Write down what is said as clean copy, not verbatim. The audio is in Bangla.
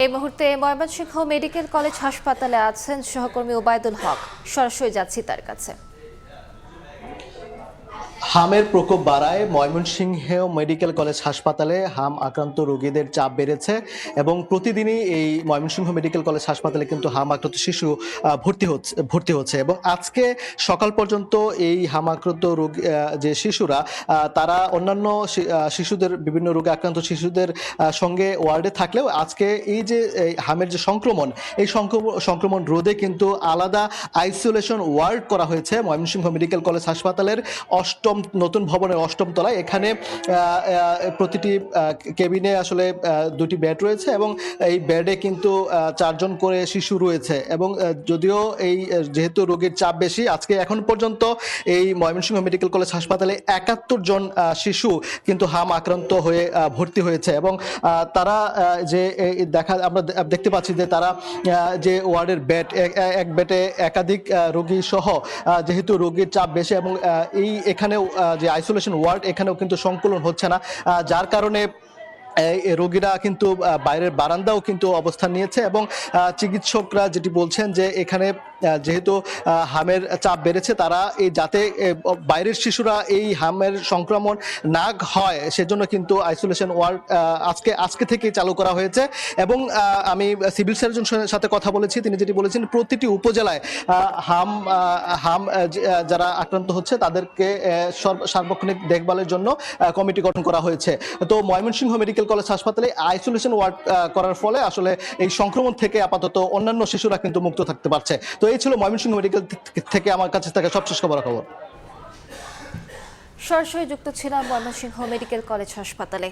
এই মুহূর্তে ময়মনসিংহ মেডিকেল কলেজ হাসপাতালে আছেন সহকর্মী ওবায়দুল হক। সরাসরি যাচ্ছি তার কাছে। হামের প্রকোপ বাড়ায় ময়মনসিংহ মেডিকেল কলেজ হাসপাতালে হাম আক্রান্ত রোগীদের চাপ বেড়েছে এবং প্রতিদিনই এই ময়মনসিংহ মেডিকেল কলেজ হাসপাতালে কিন্তু হাম আক্রান্ত শিশু ভর্তি হচ্ছে এবং আজকে সকাল পর্যন্ত এই হাম আক্রান্ত রোগী যে শিশুরা তারা অন্যান্য শিশুদের বিভিন্ন রোগে আক্রান্ত শিশুদের সঙ্গে ওয়ার্ডে থাকলেও আজকে এই যে হামের যে সংক্রমণ এই সংক্রমণ রোধে কিন্তু আলাদা আইসোলেশন ওয়ার্ড করা হয়েছে ময়মনসিংহ মেডিকেল কলেজ হাসপাতালের নতুন ভবনের 8ম তলায়। এখানে প্রতিটি কেবিনে আসলে 2টি বেড রয়েছে এবং এই বেডে কিন্তু 4 জন করে শিশু রয়েছে এবং যদিও এই যেহেতু রোগীর চাপ বেশি আজকে এখন পর্যন্ত এই ময়মনসিংহ মেডিকেল কলেজ হাসপাতালে 71 জন শিশু কিন্তু হাম আক্রান্ত হয়ে ভর্তি হয়েছে এবং তারা যে আমরা দেখতে পাচ্ছি যে তারা যে ওয়ার্ডের বেড এক বেডে একাধিক রোগী সহ যেহেতু রোগীর চাপ বেশি এবং এখানেও যে আইসোলেশন ওয়ার্ড এখানেও কিন্তু সংকুলন হচ্ছে না, যার কারণে রোগীরা কিন্তু বাইরের বারান্দাও কিন্তু অবস্থান নিয়েছে এবং চিকিৎসকরা যেটি বলছেন যে এখানে যেহেতু হামের চাপ বেড়েছে তারা যাতে বাইরের শিশুরা এই হামের সংক্রমণ না হয় সেজন্য কিন্তু আইসোলেশন ওয়ার্ড আজকে থেকেই চালু করা হয়েছে এবং আমি সিভিল সার্জনের সাথে কথা বলেছি, তিনি যেটি বলেছেন প্রতিটি উপজেলায় হাম যারা আক্রান্ত হচ্ছে তাদেরকে সার্বক্ষণিক দেখভালের জন্য কমিটি গঠন করা হয়েছে। তো ময়মনসিংহ মেডিকেল কলেজ হাসপাতালে আইসোলেশন ওয়ার্ড করার ফলে আসলে এই সংক্রমণ থেকে আপাতত অন্যান্য শিশুরা কিন্তু মুক্ত থাকতে পারছে। তো এই ছিল ময়মনসিংহ মেডিকেল থেকে আমার কাছে থাকা সবশেষ খবর। সরাসরি যুক্ত ছিলাম ময়মনসিংহ মেডিকেল কলেজ হাসপাতালে।